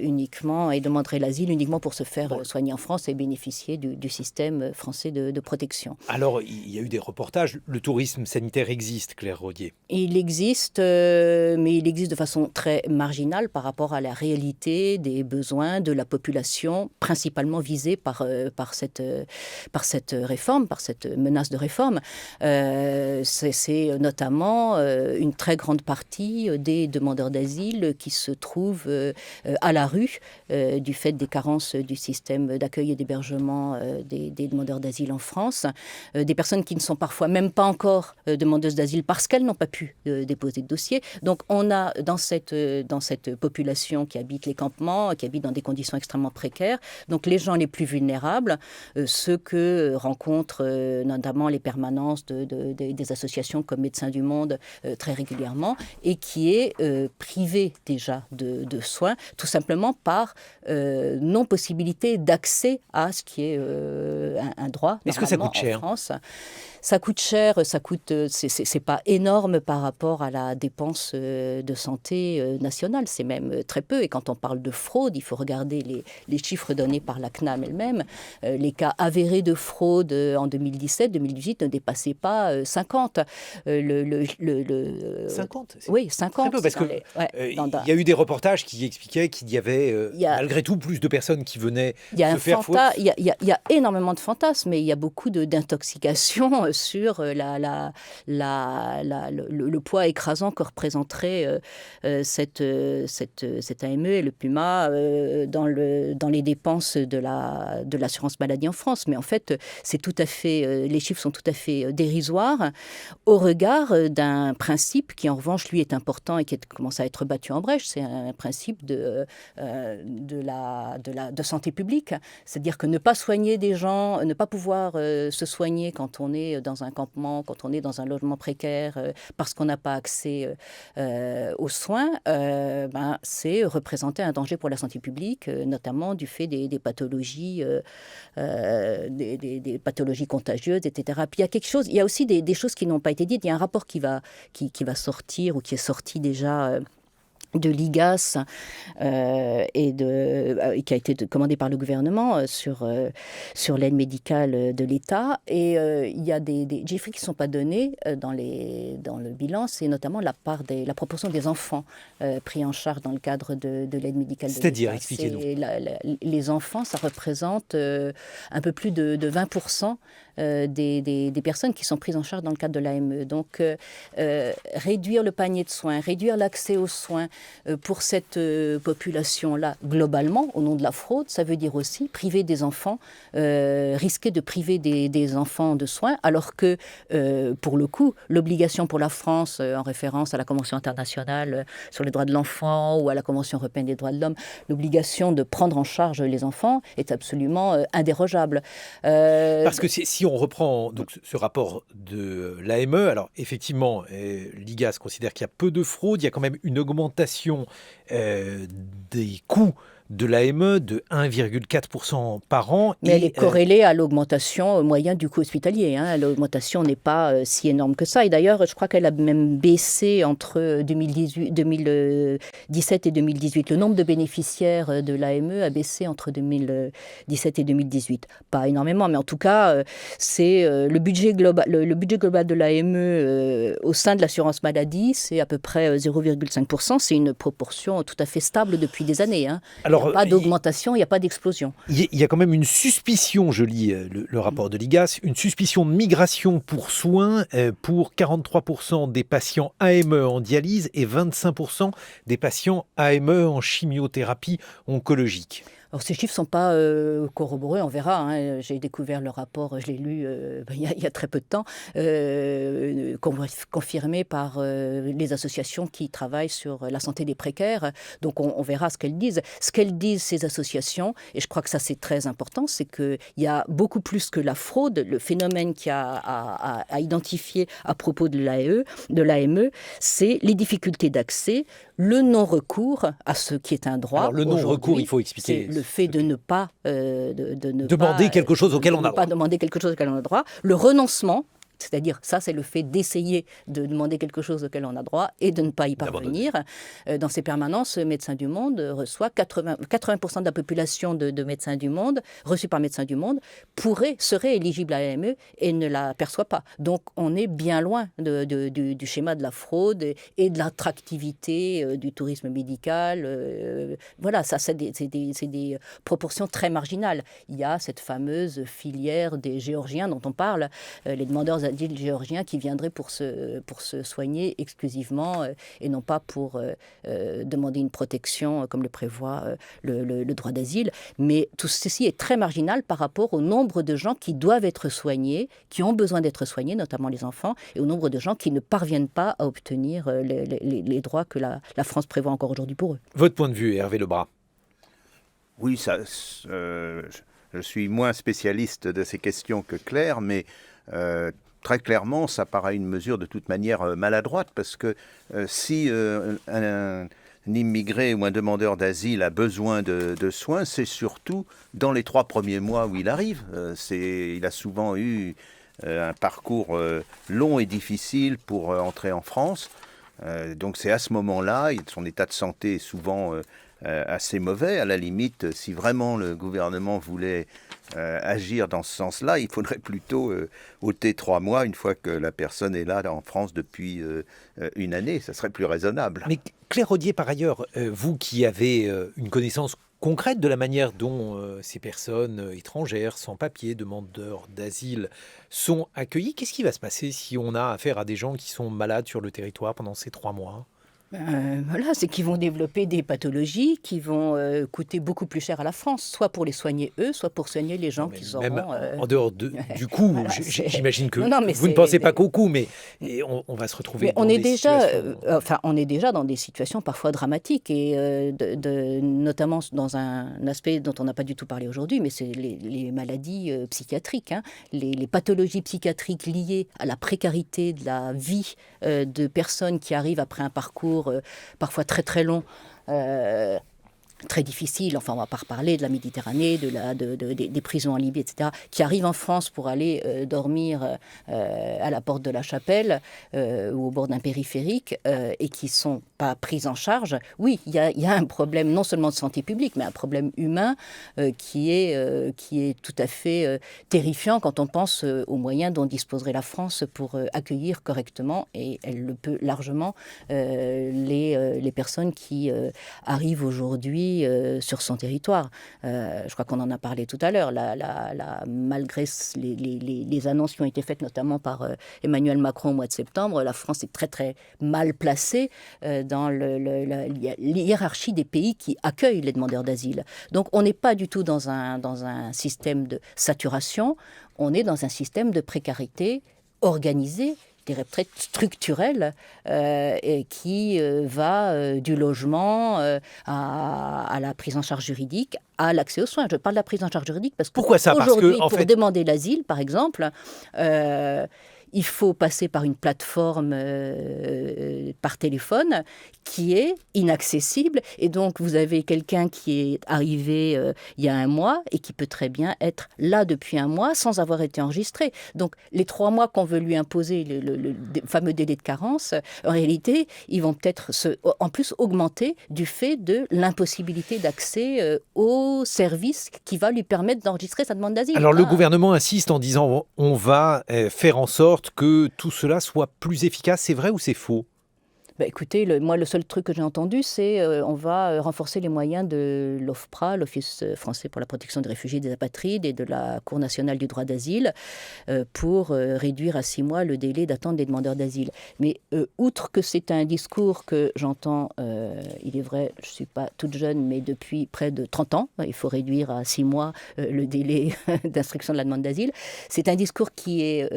uniquement et demanderaient l'asile uniquement pour se faire soigner en France et bénéficier du système français de protection. Alors, il y a eu des reportages. Le tourisme sanitaire existe, Claire Rodier. Il existe, mais il existe de façon très marginale par rapport à la réalité des besoins de la population, principalement visée par cette réforme, par cette menace de réforme. C'est notamment une très grande partie des demandeurs d'asile qui se trouvent à la rue du fait des carences du système d'accueil et d'hébergement des demandeurs d'asile en France. Des personnes qui ne sont parfois même pas encore demandeuses d'asile parce qu'elles n'ont pas pu déposer de dossier. Donc on a dans cette population qui habite les campements, qui habite dans des conditions extrêmement précaires, donc les gens les plus vulnérables, ceux que rencontrent notamment les permanences des associations comme Médecins du Monde très régulièrement, et qui est privé déjà de soins, tout simplement par non-possibilité d'accès à ce qui est un droit. Est-ce que ça coûte cher ? Ça coûte cher, c'est pas énorme par rapport à la dépense de santé nationale, c'est même très peu. Et quand on parle de fraude, il faut regarder les chiffres donnés par la CNAM elle-même. Les cas avérés de fraude en 2017-2018 ne dépassaient pas 50. 50 Oui, 50. Très peu, parce qu'il y a eu des reportages qui expliquaient qu'il y avait malgré tout plus de personnes qui venaient se faire foutre. Il y a énormément de fantasme, mais il y a beaucoup d'intoxication sur le poids écrasant que représenterait cette AME et le PUMA dans les dépenses de l'assurance maladie en France. Mais en fait, les chiffres sont tout à fait dérisoires au regard d'un principe qui, en revanche, lui, est important et qui commence à être battu en brèche. C'est un principe de santé publique. C'est-à-dire que ne pas soigner des gens, ne pas pouvoir se soigner quand on est dans un campement, quand on est dans un logement précaire, parce qu'on n'a pas accès aux soins, c'est représenter un danger pour la santé publique, notamment du fait des pathologies, des pathologies contagieuses, etc. Puis il y a aussi des choses qui n'ont pas été dites. Il y a un rapport qui va sortir ou qui est sorti déjà de l'IGAS et qui a été commandé par le gouvernement sur l'aide médicale de l'État. Et il y a des chiffres qui ne sont pas donnés dans le bilan, c'est notamment la proportion des enfants pris en charge dans le cadre de l'aide médicale de l'État. C'est-à-dire, expliquez-nous. Les enfants, ça représente un peu plus de 20% des personnes qui sont prises en charge dans le cadre de l'AME. Donc, réduire le panier de soins, réduire l'accès aux soins pour cette population-là, globalement, au nom de la fraude, ça veut dire aussi priver des enfants, risquer de priver des enfants de soins, alors que, pour le coup, l'obligation pour la France, en référence à la Convention internationale sur les droits de l'enfant ou à la Convention européenne des droits de l'homme, l'obligation de prendre en charge les enfants est absolument indérogeable. Parce que si on reprend donc, ce rapport de l'AME, alors effectivement, l'IGAS considère qu'il y a peu de fraude, il y a quand même une augmentation des coûts de l'AME de 1,4% par an. Mais elle est corrélée à l'augmentation moyenne du coût hospitalier. L'augmentation n'est pas si énorme que ça. Et d'ailleurs, je crois qu'elle a même baissé entre 2017 et 2018. Le nombre de bénéficiaires de l'AME a baissé entre 2017 et 2018. Pas énormément, mais en tout cas, c'est le budget global de l'AME au sein de l'assurance maladie, c'est à peu près 0,5%. C'est une proportion tout à fait stable depuis des années. Alors, il n'y a pas d'augmentation, il n'y a pas d'explosion. Il y a quand même une suspicion, je lis le rapport de l'IGAS, une suspicion de migration pour soins pour 43% des patients AME en dialyse et 25% des patients AME en chimiothérapie oncologique. Alors, ces chiffres ne sont pas corroborés, on verra. J'ai découvert le rapport, je l'ai lu il y a très peu de temps, confirmé par les associations qui travaillent sur la santé des précaires. Donc, on verra ce qu'elles disent. Ce qu'elles disent, ces associations, et je crois que ça c'est très important, c'est qu'il y a beaucoup plus que la fraude, le phénomène qu'il y a à identifier à propos de l'AME, c'est les difficultés d'accès, le non-recours à ce qui est un droit. Alors, le non-recours, il faut expliquer. Le fait de ne pas demander quelque chose auquel on a droit. Pas demander quelque chose auquel on a droit. Le renoncement, c'est-à-dire ça, c'est le fait d'essayer de demander quelque chose auquel on a droit et de ne pas y parvenir. Dans ces permanences, Médecins du Monde reçoit 80% de la population de Médecins du Monde, reçue par Médecins du Monde, serait éligible à l'AME et ne la perçoit pas. Donc on est bien loin du schéma de la fraude et de l'attractivité du tourisme médical. Voilà, ça c'est des proportions très marginales. Il y a cette fameuse filière des Géorgiens dont on parle, les demandeurs d'asile géorgiens qui viendraient pour se soigner exclusivement et non pas pour demander une protection comme le prévoit le droit d'asile. Mais tout ceci est très marginal par rapport au nombre de gens qui doivent être soignés, qui ont besoin d'être soignés, notamment les enfants, et au nombre de gens qui ne parviennent pas à obtenir les droits que la France prévoit encore aujourd'hui pour eux. Votre point de vue, Hervé Lebras? Oui, je suis moins spécialiste de ces questions que Claire, mais très clairement, ça paraît une mesure de toute manière maladroite, parce que si un immigré ou un demandeur d'asile a besoin de soins, c'est surtout dans les 3 premiers mois où il arrive. Il a souvent eu un parcours long et difficile pour entrer en France. Donc c'est à ce moment-là, son état de santé est souvent assez mauvais. À la limite, si vraiment le gouvernement voulait agir dans ce sens-là, il faudrait plutôt ôter 3 mois une fois que la personne est là en France depuis une année. Ça serait plus raisonnable. Mais Claire Audier, par ailleurs, vous qui avez une connaissance concrète de la manière dont ces personnes étrangères, sans papier, demandeurs d'asile, sont accueillies. Qu'est-ce qui va se passer si on a affaire à des gens qui sont malades sur le territoire pendant ces 3 mois ? Voilà, c'est qu'ils vont développer des pathologies qui vont coûter beaucoup plus cher à la France, soit pour les soigner eux, soit pour soigner les gens qui Même auront... en dehors du coût, Voilà, j'imagine que Non, mais vous ne pensez pas qu'au coût, mais on va se retrouver Mais dans des situations... on est déjà dans des situations parfois dramatiques, et notamment dans un aspect dont on n'a pas du tout parlé aujourd'hui, mais c'est les maladies psychiatriques, hein, les pathologies psychiatriques liées à la précarité de la vie de personnes qui arrivent après un parcours parfois très très long, très difficile, enfin on ne va pas reparler de la Méditerranée, des prisons en Libye, etc., qui arrivent en France pour aller dormir à la porte de la Chapelle ou au bord d'un périphérique et qui ne sont pas prises en charge. Oui, il y a un problème non seulement de santé publique, mais un problème humain qui est tout à fait terrifiant quand on pense aux moyens dont disposerait la France pour accueillir correctement, et elle le peut largement, les personnes qui arrivent aujourd'hui sur son territoire. Je crois qu'on en a parlé tout à l'heure. Malgré les annonces qui ont été faites notamment par Emmanuel Macron au mois de septembre, la France est très très mal placée dans la hiérarchie des pays qui accueillent les demandeurs d'asile. Donc on n'est pas du tout dans un système de saturation, on est dans un système de précarité organisé, je dirais peut-être structurel, et qui va du logement à la prise en charge juridique, à l'accès aux soins. Je parle de la prise en charge juridique parce que pourquoi ça ? aujourd'hui, Parce que, pour demander l'asile, par exemple, il faut passer par une plateforme par téléphone qui est inaccessible. Et donc, vous avez quelqu'un qui est arrivé il y a un mois et qui peut très bien être là depuis un mois sans avoir été enregistré. Donc, les 3 mois qu'on veut lui imposer, le fameux délai de carence, en réalité, ils vont peut-être en plus augmenter du fait de l'impossibilité d'accès au service qui va lui permettre d'enregistrer sa demande d'asile. Alors, le gouvernement insiste en disant on va faire en sorte que tout cela soit plus efficace. C'est vrai ou c'est faux ? Écoutez, moi, le seul truc que j'ai entendu, c'est on va renforcer les moyens de l'OFPRA, l'Office français pour la protection des réfugiés et des apatrides, et de la Cour nationale du droit d'asile, pour réduire à 6 mois le délai d'attente des demandeurs d'asile. Mais outre que c'est un discours que j'entends, il est vrai, je ne suis pas toute jeune, mais depuis près de 30 ans, il faut réduire à 6 mois le délai d'instruction de la demande d'asile, c'est un discours qui est...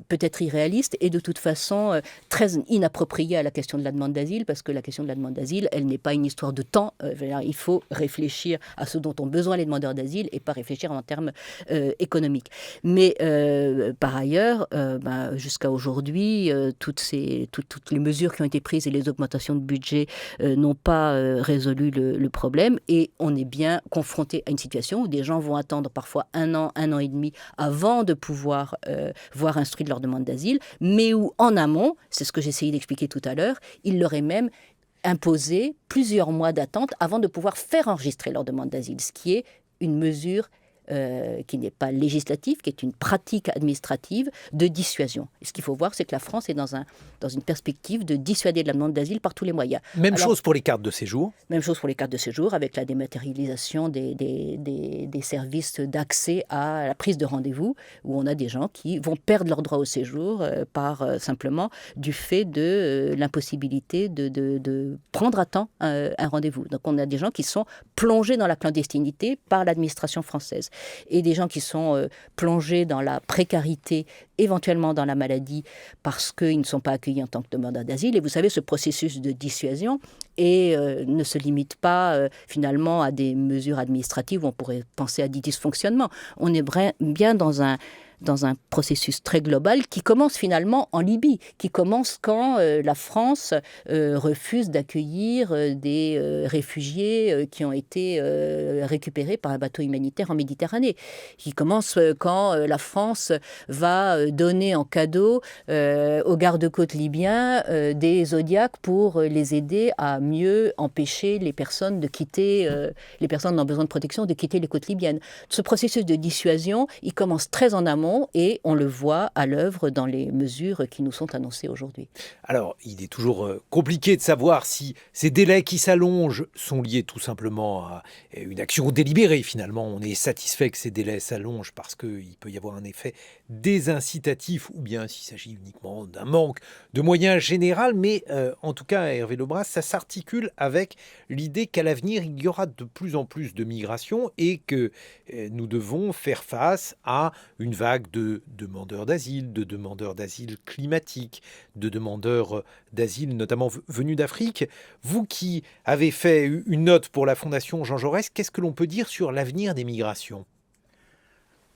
peut-être irréaliste et de toute façon très inapproprié à la question de la demande d'asile, parce que la question de la demande d'asile, elle n'est pas une histoire de temps. Il faut réfléchir à ce dont ont besoin les demandeurs d'asile et pas réfléchir en termes économiques. Mais par ailleurs, jusqu'à aujourd'hui, toutes les mesures qui ont été prises et les augmentations de budget n'ont pas résolu le problème, et on est bien confronté à une situation où des gens vont attendre parfois 1 an, 1 an et demi avant de pouvoir voir instruire de leur demande d'asile, mais où en amont, c'est ce que j'essayais d'expliquer tout à l'heure, il leur est même imposé plusieurs mois d'attente avant de pouvoir faire enregistrer leur demande d'asile, ce qui est une mesure qui n'est pas législative, qui est une pratique administrative de dissuasion. Et ce qu'il faut voir, c'est que la France est dans une perspective de dissuader de la demande d'asile par tous les moyens. Même chose pour les cartes de séjour. Même chose pour les cartes de séjour, avec la dématérialisation des services d'accès à la prise de rendez-vous, où on a des gens qui vont perdre leur droit au séjour simplement du fait de l'impossibilité de prendre à temps un rendez-vous. Donc on a des gens qui sont plongés dans la clandestinité par l'administration française, et des gens qui sont plongés dans la précarité, éventuellement dans la maladie, parce qu'ils ne sont pas accueillis en tant que demandeurs d'asile. Et vous savez, ce processus de dissuasion ne se limite pas finalement à des mesures administratives où on pourrait penser à des dysfonctionnements. On est bien dans un processus très global qui commence finalement en Libye, qui commence quand la France refuse d'accueillir des réfugiés qui ont été récupérés par un bateau humanitaire en Méditerranée, qui commence quand la France va donner en cadeau aux gardes-côtes libyens des Zodiacs pour les aider à mieux empêcher les personnes les personnes en besoin de protection de quitter les côtes libyennes. Ce processus de dissuasion, il commence très en amont et on le voit à l'œuvre dans les mesures qui nous sont annoncées aujourd'hui. Alors, il est toujours compliqué de savoir si ces délais qui s'allongent sont liés tout simplement à une action délibérée. Finalement, on est satisfait que ces délais s'allongent parce qu'il peut y avoir un effet désincitatif ou bien s'il s'agit uniquement d'un manque de moyens général. Mais en tout cas, Hervé Lebras, ça s'articule avec l'idée qu'à l'avenir, il y aura de plus en plus de migration et que nous devons faire face à une vague de demandeurs d'asile climatiques, de demandeurs d'asile notamment venus d'Afrique. Vous qui avez fait une note pour la Fondation Jean Jaurès, qu'est-ce que l'on peut dire sur l'avenir des migrations ?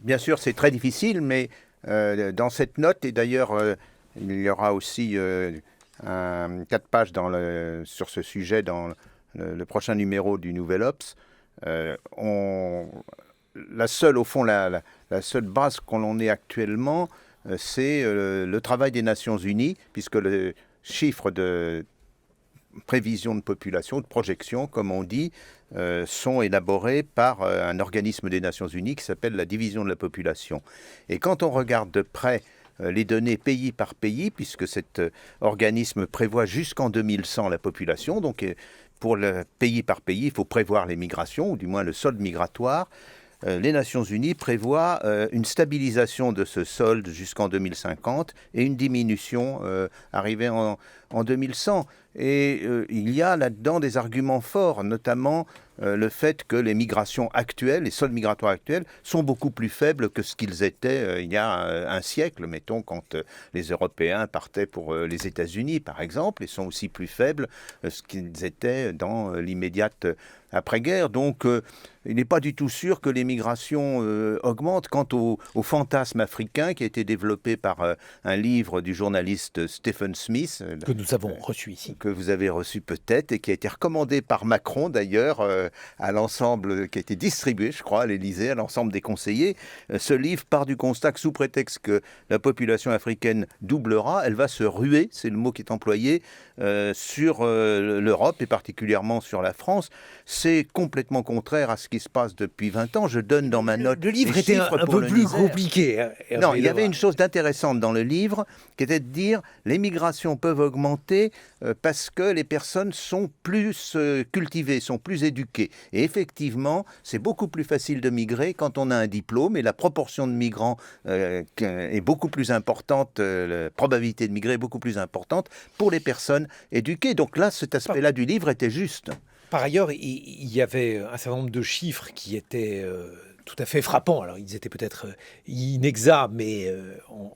Bien sûr, c'est très difficile, mais dans cette note, et d'ailleurs, il y aura aussi 4 pages sur ce sujet dans le prochain numéro du Nouvel Obs. La seule base qu'on ait actuellement, c'est le travail des Nations Unies, puisque le chiffre de prévision de population, de projection, comme on dit, sont élaborés par un organisme des Nations Unies qui s'appelle la division de la population. Et quand on regarde de près les données pays par pays, puisque cet organisme prévoit jusqu'en 2100 la population, donc pour le pays par pays, il faut prévoir les migrations, ou du moins le solde migratoire. Les Nations Unies prévoient une stabilisation de ce solde jusqu'en 2050 et une diminution arrivée en 2100. Et il y a là-dedans des arguments forts, notamment le fait que les migrations actuelles, les soldes migratoires actuels, sont beaucoup plus faibles que ce qu'ils étaient il y a un siècle, mettons, quand les Européens partaient pour les États-Unis, par exemple, et sont aussi plus faibles ce qu'ils étaient dans l'immédiate après-guerre. Donc, il n'est pas du tout sûr que les migrations augmentent. Quant au fantasme africain qui a été développé par un livre du journaliste Stephen Smith, que nous avons reçu ici, que vous avez reçu peut-être, et qui a été recommandé par Macron d'ailleurs à l'ensemble, qui a été distribué, je crois, à l'Élysée, à l'ensemble des conseillers. Ce livre part du constat que sous prétexte que la population africaine doublera, elle va se ruer, c'est le mot qui est employé, sur l'Europe et particulièrement sur la France. C'est complètement contraire à ce qui se passe depuis 20 ans. Je donne dans ma note. Le livre était un peu plus compliqué. Non, il y avait une chose d'intéressante dans le livre, qui était de dire les migrations peuvent augmenter parce que les personnes sont plus cultivées, sont plus éduquées. Et effectivement, c'est beaucoup plus facile de migrer quand on a un diplôme, et la proportion de migrants est beaucoup plus importante, la probabilité de migrer est beaucoup plus importante pour les personnes éduquées. Donc là, cet aspect-là du livre était juste. Par ailleurs, il y avait un certain nombre de chiffres qui étaient tout à fait frappants. Alors, ils étaient peut-être inexacts, mais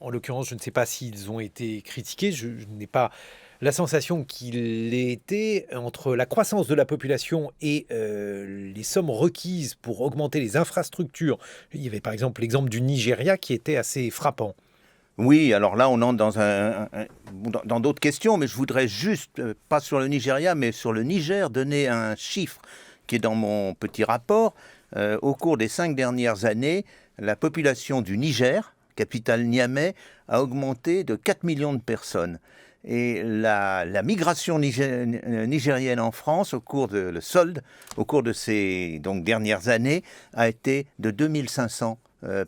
en l'occurrence, je ne sais pas s'ils ont été critiqués. Je n'ai pas la sensation qu'il ait été entre la croissance de la population et les sommes requises pour augmenter les infrastructures. Il y avait par exemple l'exemple du Nigeria qui était assez frappant. Oui, alors là, on entre dans d'autres questions, mais je voudrais juste, pas sur le Nigeria, mais sur le Niger, donner un chiffre qui est dans mon petit rapport. Au cours des 5 dernières années, la population du Niger, capitale Niamey, a augmenté de 4 millions de personnes. Et la migration nigérienne en France, au cours de ces dernières années, a été de 2500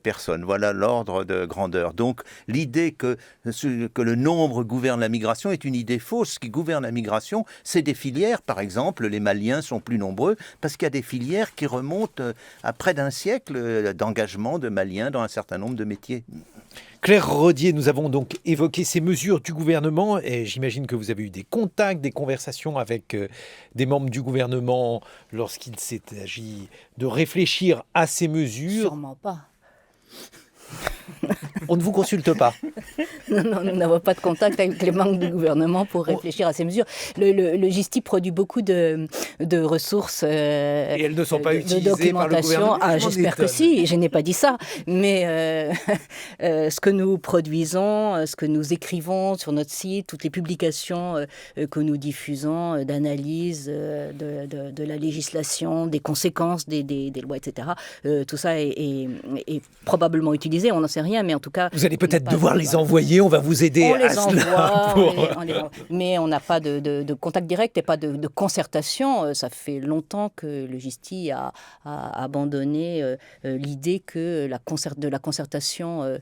personnes. Voilà l'ordre de grandeur. Donc l'idée que le nombre gouverne la migration est une idée fausse. Ce qui gouverne la migration, c'est des filières. Par exemple, les Maliens sont plus nombreux parce qu'il y a des filières qui remontent à près d'un siècle d'engagement de Maliens dans un certain nombre de métiers. Claire Rodier, nous avons donc évoqué ces mesures du gouvernement et j'imagine que vous avez eu des contacts, des conversations avec des membres du gouvernement lorsqu'il s'est agi de réfléchir à ces mesures. Sûrement pas. On ne vous consulte pas. Non, nous n'avons pas de contact avec les membres du gouvernement pour réfléchir à ces mesures. Le GISTI produit beaucoup de ressources et elles ne sont pas utilisées de documentation. Par le gouvernement. J'espère que si, je n'ai pas dit ça. Mais ce que nous produisons, ce que nous écrivons sur notre site, toutes les publications que nous diffusons d'analyse de la législation, des conséquences des lois, etc., tout ça est probablement utilisé. On n'en sait sais rien, mais en tout cas... Vous allez peut-être devoir les envoyer, on va vous aider on à les cela. envoie, mais on n'a pas de contact direct et pas de concertation. Ça fait longtemps que le GISTI a abandonné l'idée que de la concertation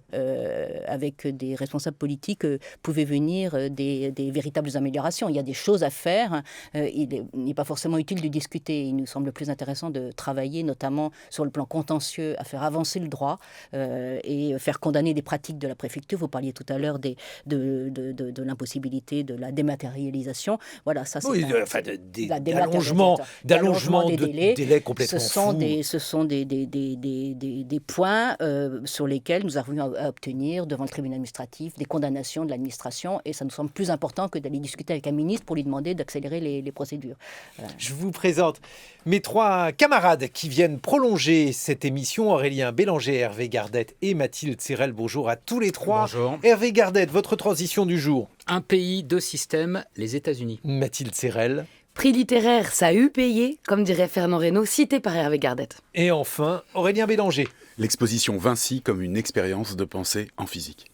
avec des responsables politiques pouvait venir des véritables améliorations. Il y a des choses à faire. Il n'est pas forcément utile de discuter. Il nous semble plus intéressant de travailler notamment sur le plan contentieux à faire avancer le droit et faire condamner des pratiques de la préfecture. Vous parliez tout à l'heure de l'impossibilité de la dématérialisation. Voilà, ça c'est d'allongement de délais complètement ce sont des points sur lesquels nous arrivons à obtenir devant le tribunal administratif des condamnations de l'administration, et ça nous semble plus important que d'aller discuter avec un ministre pour lui demander d'accélérer les procédures. Voilà. Je vous présente mes 3 camarades qui viennent prolonger cette émission, Aurélien Bélanger, Hervé Gardette et Mathilde Serrel. Bonjour à tous les 3. Bonjour. Hervé Gardette, votre transition du jour. Un pays, 2 systèmes, les États-Unis. Mathilde Serrel. Prix littéraire, ça a eu payé, comme dirait Fernand Reynaud, cité par Hervé Gardette. Et enfin, Aurélien Bélanger. L'exposition Vinci comme une expérience de pensée en physique.